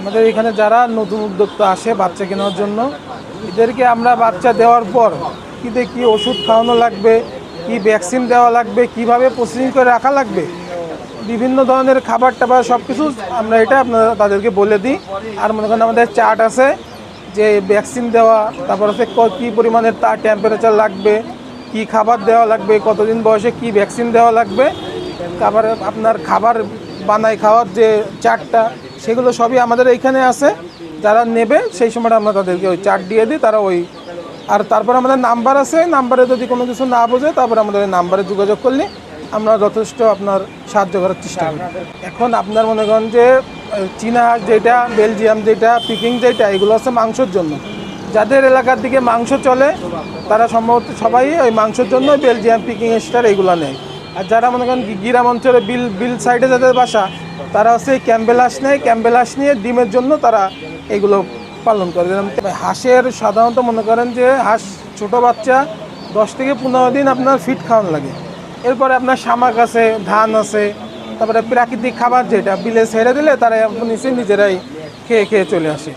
আমাদের এখানে যারা নতুন উদ্যোক্তা আসে বাচ্চা কেনার জন্য, এদেরকে আমরা বাচ্চা দেওয়ার পর কী ওষুধ খাওয়ানো লাগবে, কি ভ্যাকসিন দেওয়া লাগবে, কিভাবে প্রসেসিং করে রাখা লাগবে, বিভিন্ন ধরনের খাবার টাবার সব কিছু আমরা এটা আপনারা তাদেরকে বলে দিই। আর মনে করেন আমাদের চার্ট আছে যে ভ্যাকসিন দেওয়া, তারপর হচ্ছে কী পরিমাণের তার টেম্পারেচার লাগবে, কি খাবার দেওয়া লাগবে, কতদিন বয়সে কি ভ্যাকসিন দেওয়া লাগবে, তারপরে আপনার খাবার বানাই খাওয়ার যে চার্টটা, সেগুলো সবই আমাদের এইখানে আছে। যারা নেবে সেই সময়টা আমরা তাদেরকে ওই চার্ট দিয়ে দিই, তারা ওই আর তারপর আমাদের নাম্বার আছে, নাম্বারে যদি কোনো কিছু না বোঝে তারপরে আমাদের ওই নাম্বারে যোগাযোগ করলে আমরা যথেষ্ট আপনার সাহায্য করার চেষ্টা করি। এখন আপনার মনে করেন যে চীনা হাঁস যেটা, বেলজিয়াম যেটা, পিকিং যেটা, এগুলো হচ্ছে মাংসের জন্য। যাদের এলাকার দিকে মাংস চলে তারা সম্ভবত সবাই ওই মাংসের জন্য বেলজিয়াম, পিকিং স্টার এগুলো নেয়। আর যারা মনে করেন গ্রাম অঞ্চলে বিল সাইডে যাদের বাসা, তারা হচ্ছে ক্যাম্বেল হাঁস নেয়, ক্যাম্বেল হাঁস নিয়ে ডিমের জন্য তারা এগুলো পালন করে। হাঁসের সাধারণত মনে করেন যে হাঁস ছোটো বাচ্চা 10 থেকে 15 দিন আপনার ফিট খাওয়ানো লাগে। এরপরে আপনার শামাক আছে, ধান আছে, তারপরে প্রাকৃতিক খাবার যেটা বিলে ছেড়ে দিলে তারা নিজেরাই খেয়ে চলে আসে।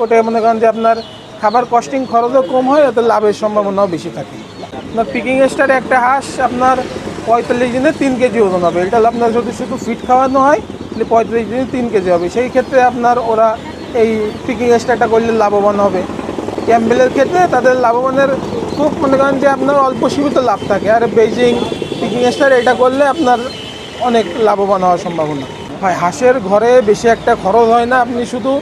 ওটাই মনে করেন যে আপনার খাবার কস্টিং খরচও কম হয়, ওতে লাভের সম্ভাবনাও বেশি থাকে। আপনার পিকিং স্টারে একটা হাঁস আপনার 45 দিনে 3 কেজি ওজন হবে। এটা আপনার যদি শুধু ফিট খাওয়ানো হয় তাহলে 35 দিনে 3 কেজি হবে। সেই ক্ষেত্রে আপনার ওরা এই পিকিং স্টারটা করলে লাভবান হবে। ক্যাম্বেলের ক্ষেত্রে তাদের লাভবানের খুব মনে করেন যে আপনার অল্প সীমিত লাভ থাকে। আর বেজিং, পিকিং স্টার এটা করলে আপনার অনেক লাভবান হওয়ার সম্ভাবনা হয়। হাঁসের ঘরে বেশি একটা খরচ হয় না, আপনি শুধু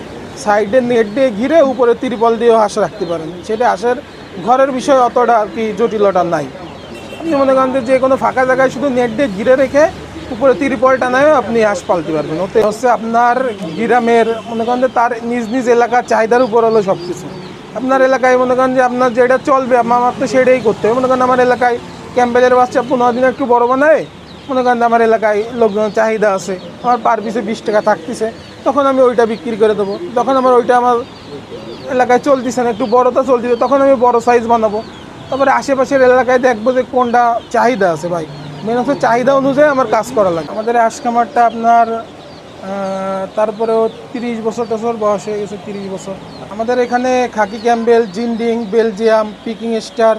সাইডে নেট দিয়ে ঘিরে উপরে তিরপল দিয়েও হাঁস রাখতে পারেন। সেটা হাঁসের ঘরের বিষয় অতটা আর কি জটিলতা নাই। আপনি মনে করেন যে কোনো ফাঁকা জায়গায় শুধু নেট দিয়ে ঘিরে রেখে উপরে তিরপল টানায়ও আপনি হাঁস পালতে পারবেন। ওতে হচ্ছে আপনার গ্রামের মনে করেন যে তার নিজ এলাকার চাহিদার উপর হলো সব কিছু। আপনার এলাকায় মনে করেন যে আপনার যেটা চলবে আমার তো সেটাই করতে হবে। মনে করেন আমার এলাকায় ক্যাম্বেলের বাচ্চা 15 দিনে একটু বড় বানায়, মনে করেন আমার এলাকায় লোকজন চাহিদা আছে, আমার পার পিসে 20 টাকা থাকতেছে, তখন আমি ওইটা বিক্রি করে দেবো। তখন আমার ওইটা আমার এলাকায় চলতেছে না, একটু বড়টা চলতেছে, তখন আমি বড় সাইজ বানাবো। তারপরে আশেপাশের এলাকায় দেখবো যে কোনটা চাহিদা আছে। ভাই মেন হচ্ছে চাহিদা অনুযায়ী আমার কাজ করা লাগে। আমাদের হাঁস খামারটা আপনার তারপরেও 30 বছর বয়স হয়ে গেছে, 30 বছর। আমাদের এখানে খাকি ক্যাম্বেল, জিন্ডিং, বেলজিয়াম, পিকিং স্টার,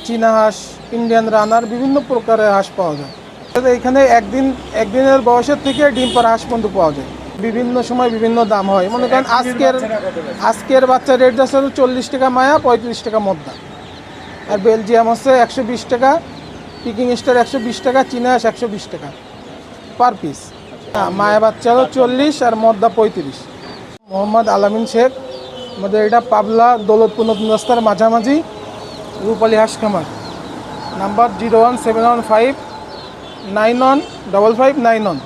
চীনা হাঁস, ইন্ডিয়ান রানার বিভিন্ন প্রকারের হাঁস পাওয়া যায়। এখানে একদিনের বয়সের থেকে ডিম পাড়া হাঁস পর্যন্ত পাওয়া যায়। বিভিন্ন সময় বিভিন্ন দাম হয়। মনে করেন আজকের বাচ্চা রেট আছে 40 টাকা মায়া, 35 টাকা মদ্দা। আর বেলজিয়াম হচ্ছে 120 টাকা, পিকিং স্টার 120 টাকা, চীনা হাঁস 120 টাকা পার পিস। মায়া বাচ্চা হলো 40 আর মদ্দা 35। মোহাম্মদ আলামিন শেখ, আমাদের এটা পাবলা দৌলতপুর নতুন রাস্তার মাঝামাঝি, রূপালী হাঁস খামার। নাম্বার 01715 915591।